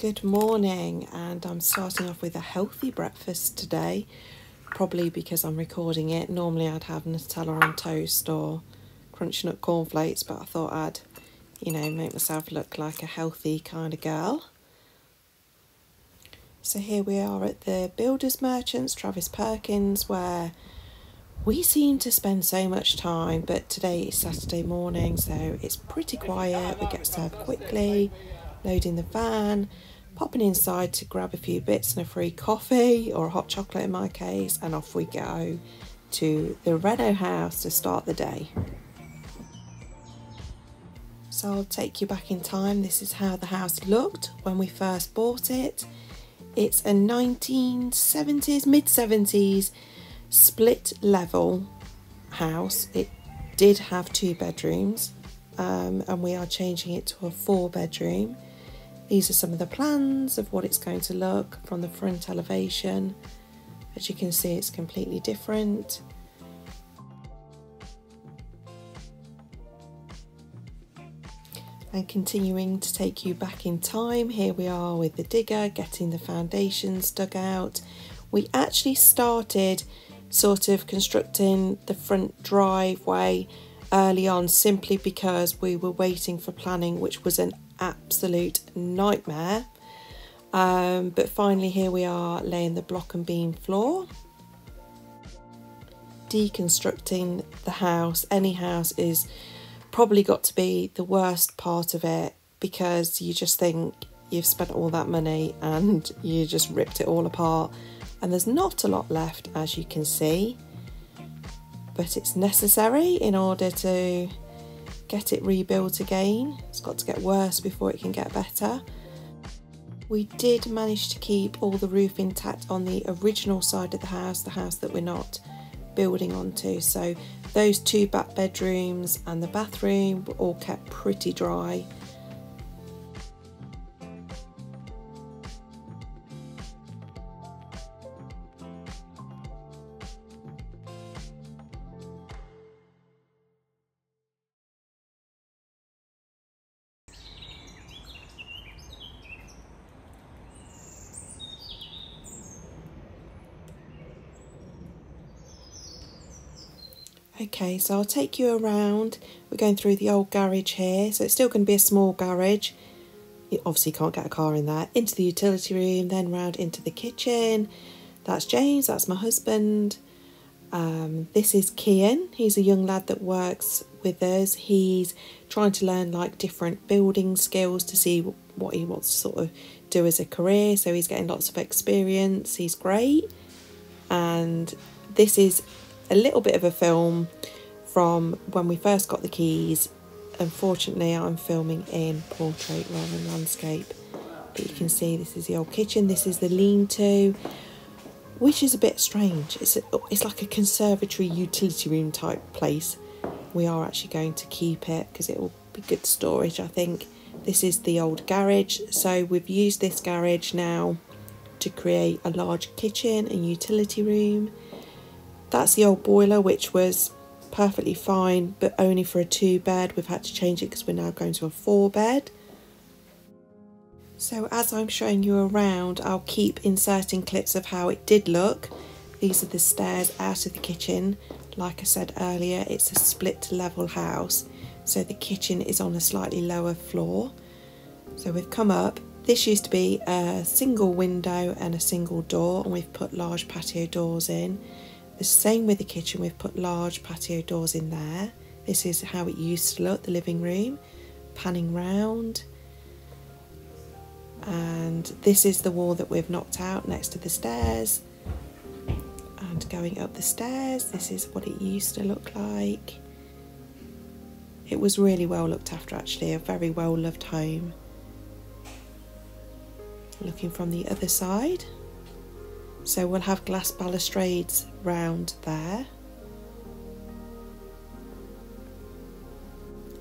Good morning, and I'm starting off with a healthy breakfast today, probably because I'm recording it. Normally I'd have Nutella on toast or Crunch Nut cornflakes, but I thought I'd, make myself look like a healthy kind of girl. So here we are at the Builders Merchants, Travis Perkins, where we seem to spend so much time, but today is Saturday morning, so it's pretty quiet. We get served quickly, loading the van, popping inside to grab a few bits and a free coffee, or a hot chocolate in my case, and off we go to the Reno house to start the day. So I'll take you back in time. This is how the house looked when we first bought it. It's a 1970s, mid-70s, split level house. It did have 2 bedrooms, and we are changing it to a 4-bedroom. These are some of the plans of what it's going to look from the front elevation. As you can see, it's completely different. And continuing to take you back in time, here we are with the digger, getting the foundations dug out. We actually started sort of constructing the front driveway early on simply because we were waiting for planning, which was an absolute nightmare. But finally here we are laying the block and beam floor. Deconstructing the house. Any house is probably got to be the worst part of it, because you just think you've spent all that money and you just ripped it all apart, and there's not a lot left, as you can see, but it's necessary in order to get it rebuilt again. It's got to get worse before it can get better. We did manage to keep all the roof intact on the original side of the house that we're not building onto, so those 2 back bedrooms and the bathroom were all kept pretty dry. Okay, so I'll take you around. We're going through the old garage here, so it's still going to be a small garage. You obviously can't get a car in there. Into the utility room, then round into the kitchen. That's James, that's my husband. This is Kian. He's a young lad that works with us. He's trying to learn like different building skills to see what he wants to sort of do as a career, so he's getting lots of experience. He's great. And this is a little bit of a film from when we first got the keys. Unfortunately, I'm filming in portrait rather than landscape, but you can see this is the old kitchen. This is the lean-to, which is a bit strange. It's like a conservatory utility room type place. We are actually going to keep it because it will be good storage, I think. This is the old garage, so we've used this garage now to create a large kitchen and utility room. That's the old boiler, which was perfectly fine, but only for a 2-bed. We've had to change it because we're now going to a 4-bed. So as I'm showing you around, I'll keep inserting clips of how it did look. These are the stairs out of the kitchen. Like I said earlier, it's a split level house, so the kitchen is on a slightly lower floor. So we've come up. This used to be a single window and a single door, and we've put large patio doors in. The same with the kitchen, we've put large patio doors in there. This is how it used to look, the living room. Panning round. And this is the wall that we've knocked out next to the stairs. And going up the stairs, this is what it used to look like. It was really well looked after, actually, a very well loved home. Looking from the other side. So we'll have glass balustrades round there.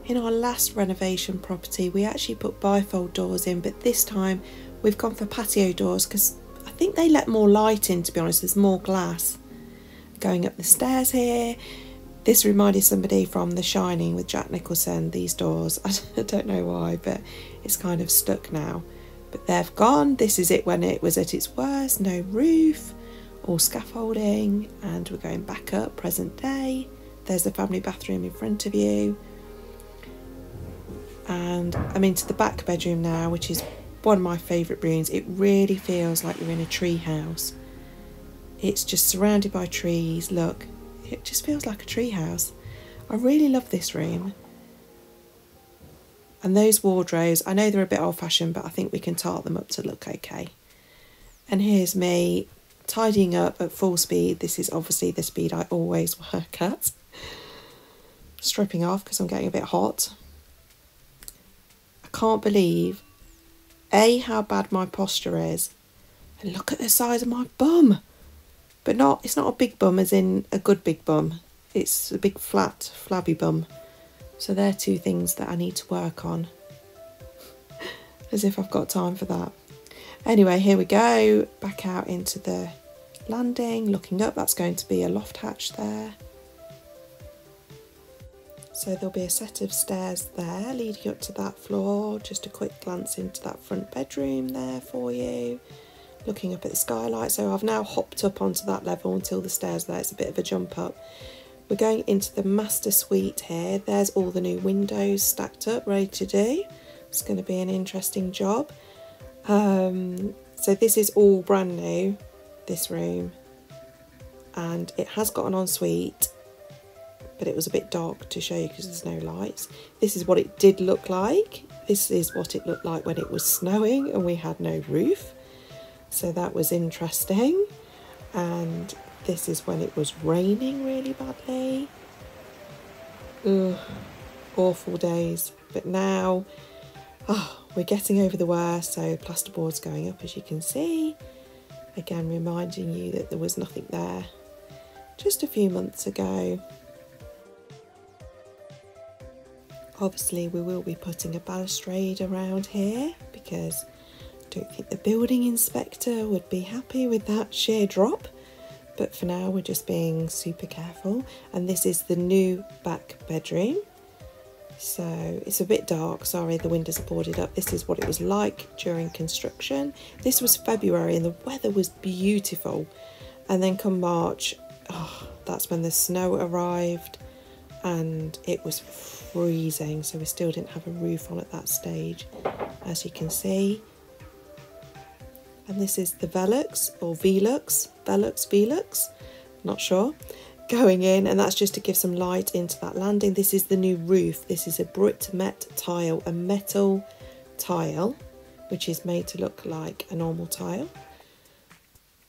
In our last renovation property, we actually put bifold doors in, but this time we've gone for patio doors because I think they let more light in, to be honest. There's more glass. Going up the stairs here, this reminded somebody from The Shining with Jack Nicholson, these doors. I don't know why, but it's kind of stuck now. But they've gone. This is it when it was at its worst. No roof, all scaffolding, and we're going back up, present day. There's the family bathroom in front of you. And I'm into the back bedroom now, which is one of my favourite rooms. It really feels like you're in a tree house. It's just surrounded by trees. Look, it just feels like a tree house. I really love this room. And those wardrobes, I know they're a bit old-fashioned, but I think we can tart them up to look okay. And here's me tidying up at full speed. This is obviously the speed I always work at. Stripping off because I'm getting a bit hot. I can't believe, A, how bad my posture is. And look at the size of my bum. But it's not a big bum as in a good big bum. It's a big flat, flabby bum. So they're two things that I need to work on. As if I've got time for that. Anyway, here we go. Back out into the landing, looking up. That's going to be a loft hatch there. So there'll be a set of stairs there leading up to that floor. Just a quick glance into that front bedroom there for you. Looking up at the skylight. So I've now hopped up onto that level until the stairs there. It's a bit of a jump up. We're going into the master suite here. There's all the new windows stacked up, ready to do. It's going to be an interesting job. So this is all brand new, this room. And it has got an ensuite, but it was a bit dark to show you because there's no lights. This is what it did look like. This is what it looked like when it was snowing and we had no roof. So that was interesting. And this is when it was raining really badly. Ugh, awful days. But now, we're getting over the worst. So plasterboard's going up, as you can see. Again, reminding you that there was nothing there just a few months ago. Obviously, we will be putting a balustrade around here because I don't think the building inspector would be happy with that sheer drop. But for now, we're just being super careful. And this is the new back bedroom. So it's a bit dark. Sorry, the windows are boarded up. This is what it was like during construction. This was February and the weather was beautiful. And then come March, that's when the snow arrived and it was freezing. So we still didn't have a roof on at that stage, as you can see. And this is the Velux or Velux, not sure, going in, and that's just to give some light into that landing. This is the new roof. This is a Brit Met tile, a metal tile, which is made to look like a normal tile.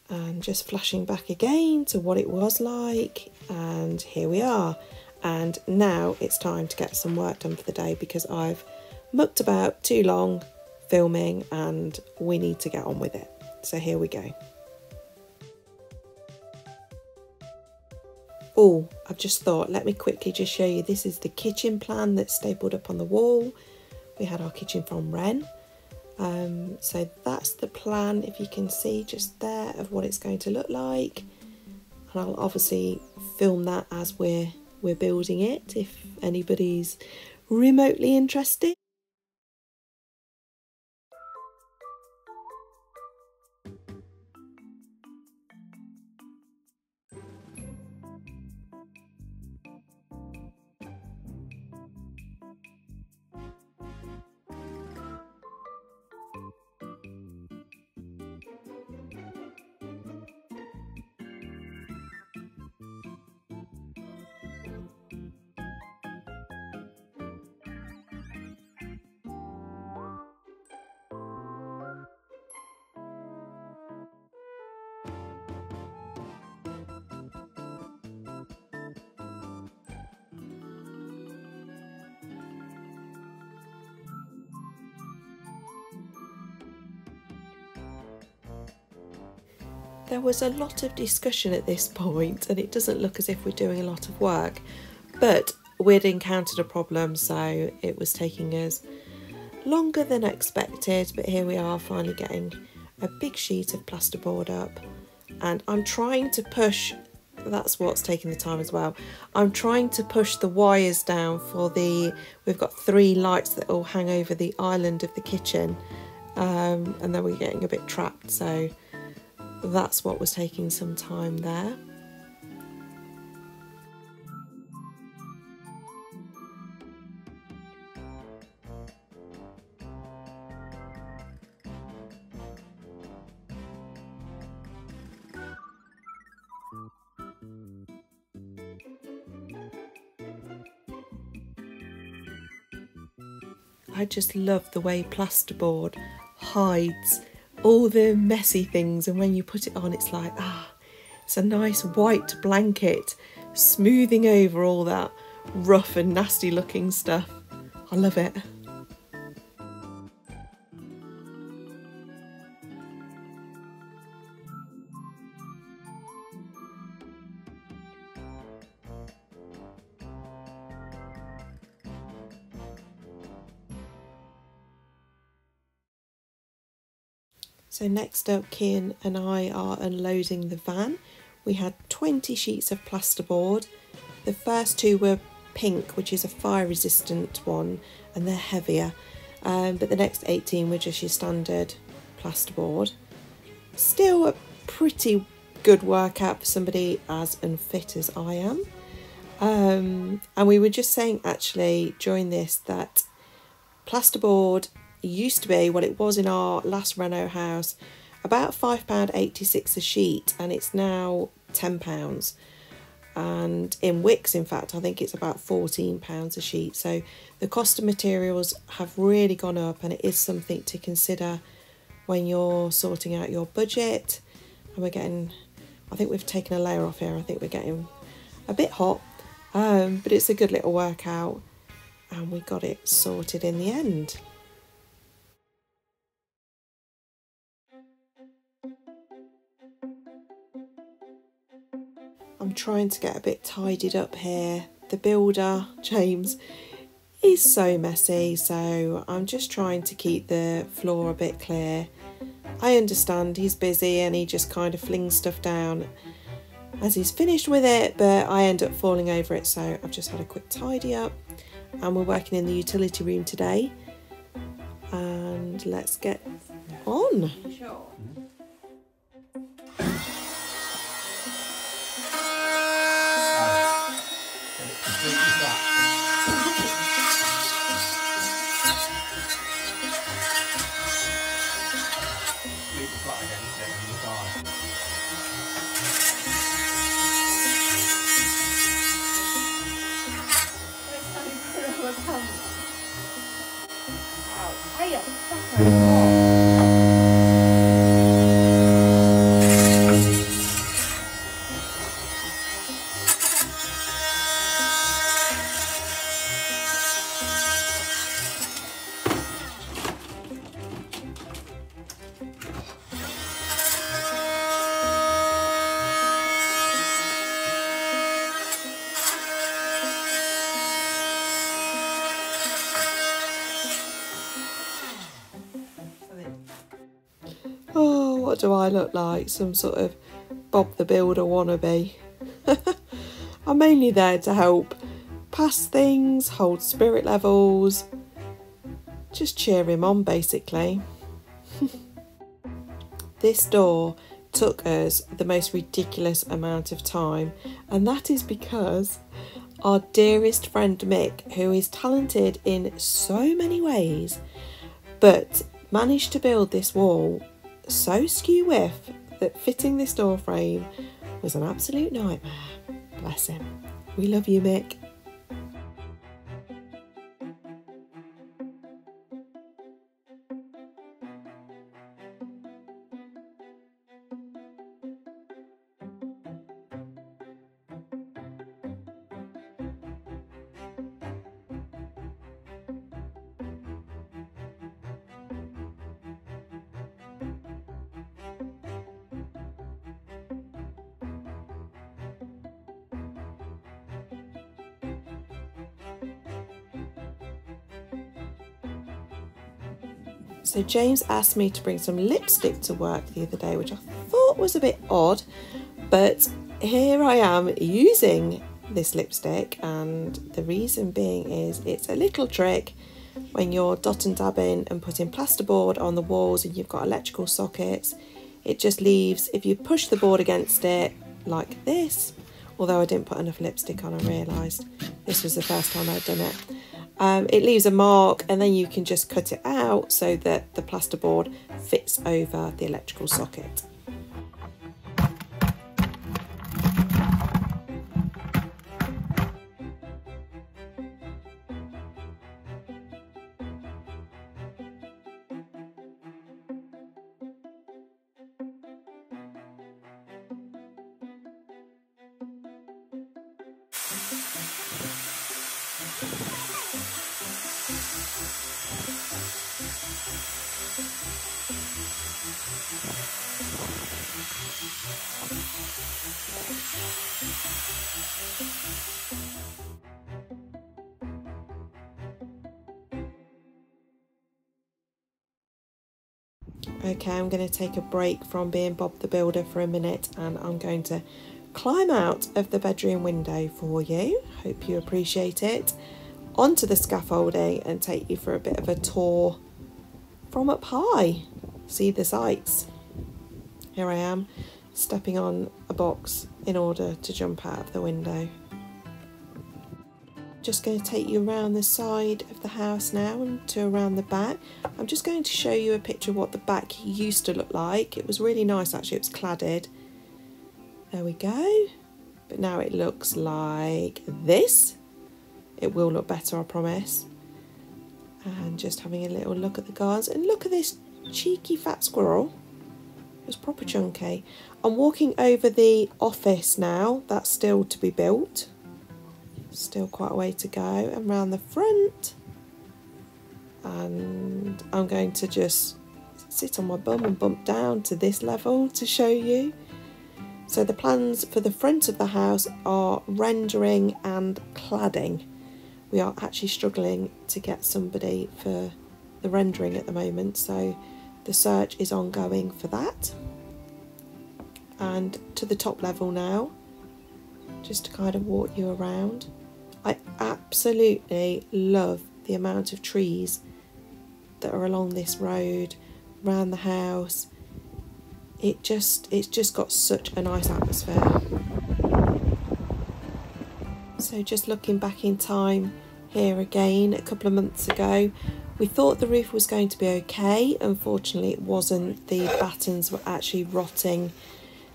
And just flashing back again to what it was like, and here we are. And now it's time to get some work done for the day because I've mucked about too long filming and we need to get on with it. So here we go. Oh, I've just thought, let me quickly just show you. This is the kitchen plan that's stapled up on the wall. We had our kitchen from Wren. So that's the plan, if you can see just there, of what it's going to look like. And I'll obviously film that as we're building it, if anybody's remotely interested. There was a lot of discussion at this point, and it doesn't look as if we're doing a lot of work, but we'd encountered a problem, so it was taking us longer than expected. But here we are, finally getting a big sheet of plasterboard up, and I'm trying to push, that's what's taking the time as well, I'm trying to push the wires down for we've got 3 lights that all hang over the island of the kitchen, and then we're getting a bit trapped, so that's what was taking some time there. I just love the way plasterboard hides all the messy things, and when you put it on it's like, it's a nice white blanket smoothing over all that rough and nasty looking stuff. I love it. So next up, Kian and I are unloading the van. We had 20 sheets of plasterboard. The first 2 were pink, which is a fire resistant one, and they're heavier. But the next 18 were just your standard plasterboard. Still a pretty good workout for somebody as unfit as I am. And we were just saying actually during this that plasterboard used to be, what it was in our last reno house, about £5.86 a sheet, and it's now £10. And in Wicks, in fact, I think it's about £14 a sheet. So the cost of materials have really gone up, and it is something to consider when you're sorting out your budget. And we're getting, I think we've taken a layer off here, I think we're getting a bit hot, but it's a good little workout, and we got it sorted in the end. I'm trying to get a bit tidied up here. The builder, James, is so messy, so I'm just trying to keep the floor a bit clear. I understand he's busy and he just kind of flings stuff down as he's finished with it, but I end up falling over it, so I've just had a quick tidy up. And we're working in the utility room today, and let's get on. Oh, what do I look like? Some sort of Bob the Builder wannabe. I'm mainly there to help pass things, hold spirit levels, just cheer him on basically. This door took us the most ridiculous amount of time, and that is because our dearest friend Mick, who is talented in so many ways, but managed to build this wall so skew-whiff that fitting this door frame was an absolute nightmare. Bless him. We love you, Mick. So James asked me to bring some lipstick to work the other day, which I thought was a bit odd, but here I am using this lipstick, and the reason being is it's a little trick when you're dot and dabbing and putting plasterboard on the walls and you've got electrical sockets, it just leaves, if you push the board against it like this, although I didn't put enough lipstick on, I realised this was the first time I'd done it. It leaves a mark, and then you can just cut it out so that the plasterboard fits over the electrical socket. Okay, I'm going to take a break from being Bob the Builder for a minute, and I'm going to climb out of the bedroom window for you. Hope you appreciate it. Onto the scaffolding and take you for a bit of a tour from up high. See the sights. Here I am, stepping on a box in order to jump out of the window. Just going to take you around the side of the house now and to around the back. I'm just going to show you a picture of what the back used to look like. It was really nice actually, it was cladded. There we go. But now it looks like this. It will look better, I promise. And just having a little look at the gardens, and look at this cheeky fat squirrel. It was proper chunky. I'm walking over the office now, that's still to be built. Still quite a way to go, and round the front, and I'm going to just sit on my bum and bump down to this level to show you. So the plans for the front of the house are rendering and cladding. We are actually struggling to get somebody for the rendering at the moment, so the search is ongoing for that. And to the top level now, just to kind of walk you around. I absolutely love the amount of trees that are along this road, around the house. It's just got such a nice atmosphere. So just looking back in time here again, a couple of months ago, we thought the roof was going to be okay. Unfortunately, it wasn't. The battens were actually rotting.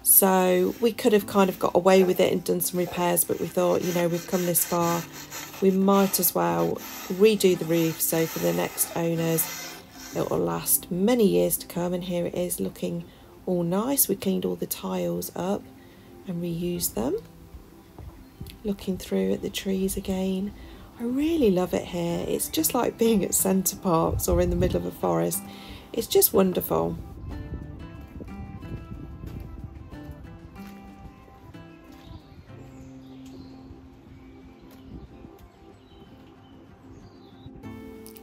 So we could have kind of got away with it and done some repairs, but we thought, you know, we've come this far, we might as well redo the roof, so for the next owners it will last many years to come. And here it is, looking all nice. We cleaned all the tiles up and reused them. Looking through at the trees again, I really love it here. It's just like being at Centre Parks or in the middle of a forest. It's just wonderful.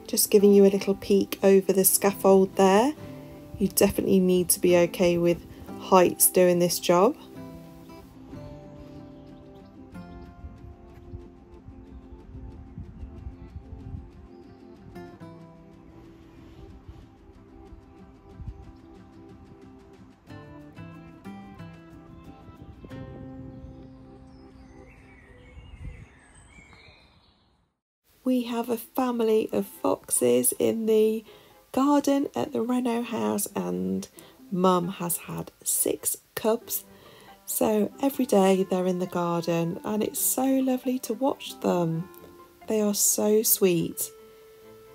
Just giving you a little peek over the scaffold there. You definitely need to be okay with heights doing this job. We have a family of foxes in the garden at the Reno house, and Mum has had 6 cubs. So every day they're in the garden and it's so lovely to watch them. They are so sweet,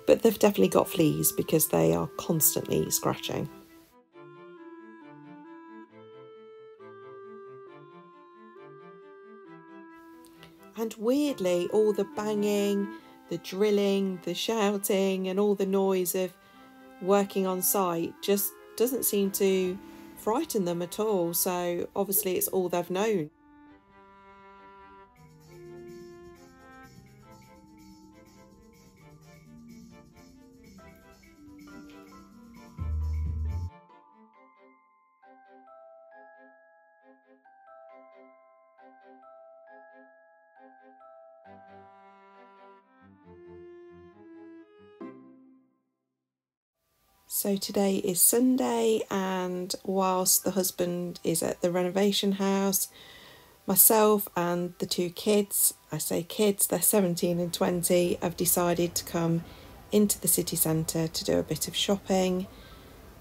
but they've definitely got fleas because they are constantly scratching. And weirdly, all the banging, the drilling, the shouting and all the noise of working on site just doesn't seem to frighten them at all. So obviously it's all they've known. So today is Sunday, and whilst the husband is at the renovation house, myself and the two kids, I say kids, they're 17 and 20, have decided to come into the city centre to do a bit of shopping.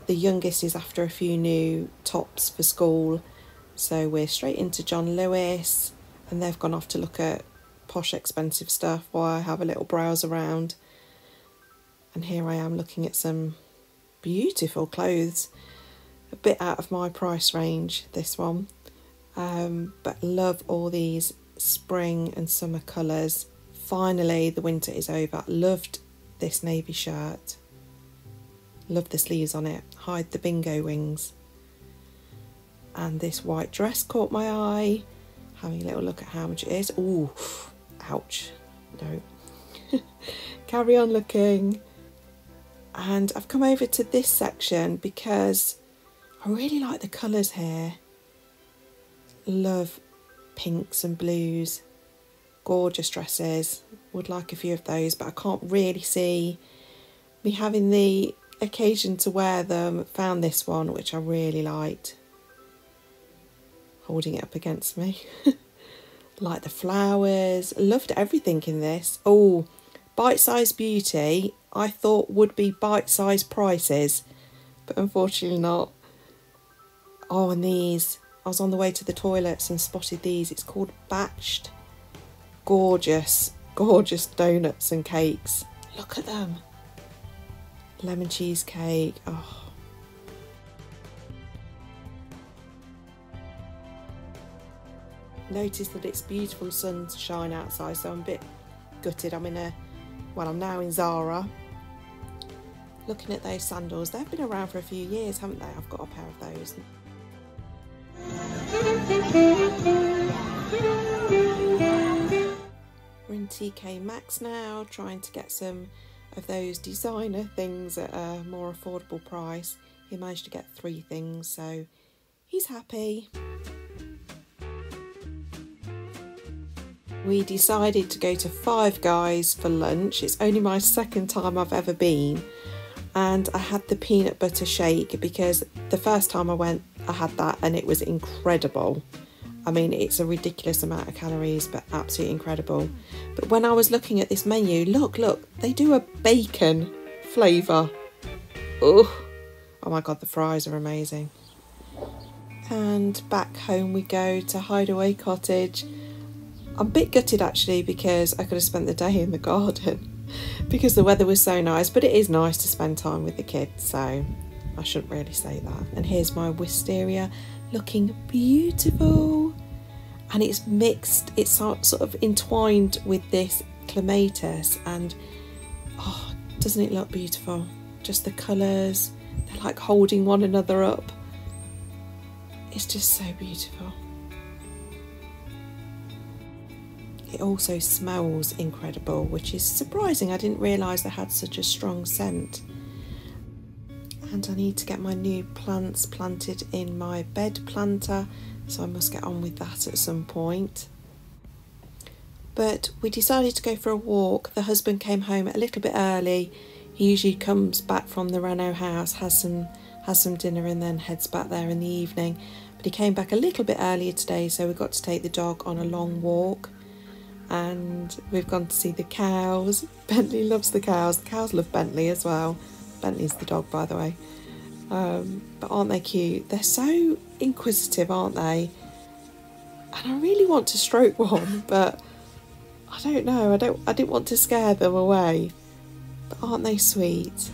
The youngest is after a few new tops for school, so we're straight into John Lewis, and they've gone off to look at posh expensive stuff while I have a little browse around. And here I am looking at some beautiful clothes, a bit out of my price range, this one, but love all these spring and summer colours. Finally the winter is over. Loved this navy shirt, love the sleeves on it, hide the bingo wings, and this white dress caught my eye. Having a little look at how much it is. Ooh, ouch, no. Carry on looking. And I've come over to this section because I really like the colours here. Love pinks and blues. Gorgeous dresses. Would like a few of those, but I can't really see me having the occasion to wear them. Found this one, which I really liked. Holding it up against me. Like the flowers. Loved everything in this. Oh, bite-sized beauty. I thought would be bite-sized prices, but unfortunately not. Oh, and these. I was on the way to the toilets and spotted these. It's called Batched. Gorgeous, gorgeous donuts and cakes. Look at them. Lemon cheesecake. Oh. Notice that it's beautiful sunshine outside, so I'm a bit gutted. I'm now in Zara. Looking at those sandals, they've been around for a few years, haven't they? I've got a pair of those. We're in TK Maxx now, trying to get some of those designer things at a more affordable price. He managed to get 3 things, so he's happy. We decided to go to Five Guys for lunch. It's only my second time I've ever been, and I had the peanut butter shake because the first time I went I had that and it was incredible. I mean, it's a ridiculous amount of calories, but absolutely incredible. But when I was looking at this menu, look, they do a bacon flavour. Oh my god, the fries are amazing. And back home we go to Hideaway Cottage. I'm a bit gutted actually because I could have spent the day in the garden because the weather was so nice, but it is nice to spend time with the kids, so I shouldn't really say that. And here's my wisteria looking beautiful, and it's mixed, it's sort of entwined with this clematis, and oh, doesn't it look beautiful? Just the colours, they're like holding one another up. It's just so beautiful. It also smells incredible, which is surprising. I didn't realise they had such a strong scent. And I need to get my new plants planted in my bed planter, so I must get on with that at some point. But we decided to go for a walk. The husband came home a little bit early. He usually comes back from the reno house, has some dinner and then heads back there in the evening. But he came back a little bit earlier today, so we got to take the dog on a long walk. And we've gone to see the cows. Bentley loves the cows. The cows love Bentley as well. Bentley's the dog, by the way. But aren't they cute? They're so inquisitive, aren't they? And I really want to stroke one, but I don't know. I didn't want to scare them away. But aren't they sweet?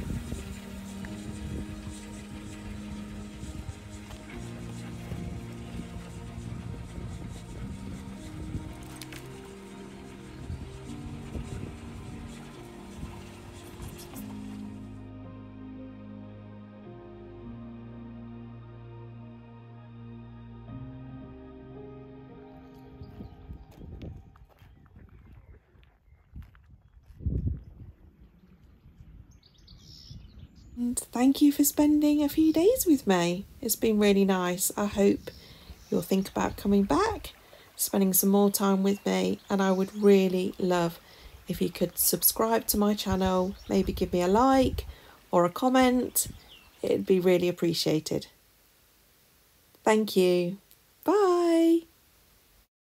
And thank you for spending a few days with me. It's been really nice. I hope you'll think about coming back, spending some more time with me, and I would really love if you could subscribe to my channel, maybe give me a like or a comment. It'd be really appreciated. Thank you.